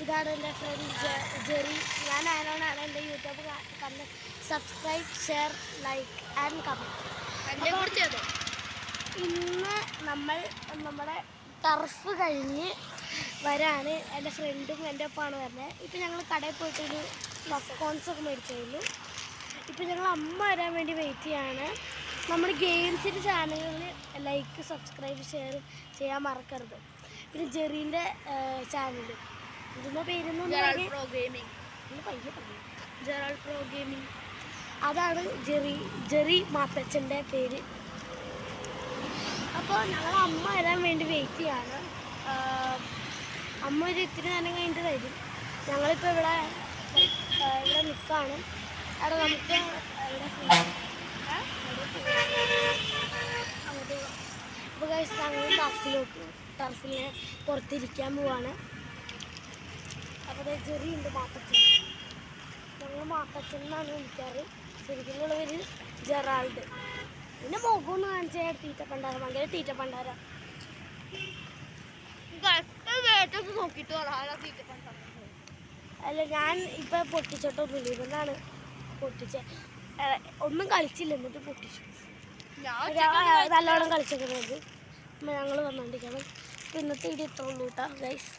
ഇതാണ് എൻ്റെ front Jerry. ഞാൻ ആരോടാണ് എൻ്റെ യൂട്യൂബ് കണ്ട് subscribe, share, like and comment. ഇന്ന് നമ്മൾ നമ്മുടെ ടർഫ് കഴിഞ്ഞ് വരാണ്. എൻ്റെ ഫ്രണ്ടും എൻ്റെ ഒപ്പമാണ് വരുന്നത്. ഇപ്പം ഞങ്ങൾ കടയിൽ പോയിട്ടൊരു മഫ്കോൺസൊക്കെ മേടിച്ചായിരുന്നു. ഇപ്പം ഞങ്ങൾ അമ്മ വരാൻ വേണ്ടി വെയിറ്റ് ചെയ്യാണ്. നമ്മുടെ ഗെയിംസിൻ്റെ ചാനലുകളിൽ ലൈക്ക്, സബ്സ്ക്രൈബ്, ഷെയർ ചെയ്യാൻ മറക്കരുത്. പിന്നെ ജെറീൻ്റെ ചാനൽ ഇതിൻ്റെ പേരൊന്നും പ്രോ ഗെയിമിങ്, അതാണ് ജെറി മാത്തച്ഛൻ്റെ പേര്. അപ്പോൾ ഞങ്ങൾ അമ്മ വരാൻ വേണ്ടി വെയിറ്റ് ചെയ്യാണ്. അമ്മ ഒരു ഇത്തിരി നേരം കഴിഞ്ഞിട്ട് വരും. ഞങ്ങളിപ്പോൾ ഇവിടെ നിൽക്കുകയാണ്. അവിടെ നമുക്ക് അങ്ങോട്ട് ഇപ്പോൾ കഴിച്ച് ഞങ്ങൾ ടർഫിനെ പുറത്തിരിക്കാൻ പോവാണ്. അപ്പോൾ ചെറിയുണ്ട് മാത്തച്ഛൻ. ഞങ്ങൾ മാത്തച്ഛൻ എന്നാണ് വിളിക്കാറ്. ശരിക്കുള്ള പേര് ജെറാൾഡ്. പിന്നെ മുഖമൊന്ന് കാണിച്ചാൽ തീറ്റപ്പണ്ടാരം, ഭയങ്കര തീറ്റപ്പണ്ടാരം. അല്ല, ഞാൻ ഇപ്പം പൊട്ടിച്ചിട്ടൊന്നുമില്ല. ഇവനാണ് പൊട്ടിച്ച. ഒന്നും കളിച്ചില്ല, എന്നിട്ട് പൊട്ടിച്ചു. നല്ലോണം കളിച്ചേക്കുന്നത് ഞങ്ങൾ വന്നുകൊണ്ടിരിക്കണം. ഇന്നത്തെ വീഡിയോ ഇത്രയുള്ളൂ കേട്ടോ ഗൈസ്.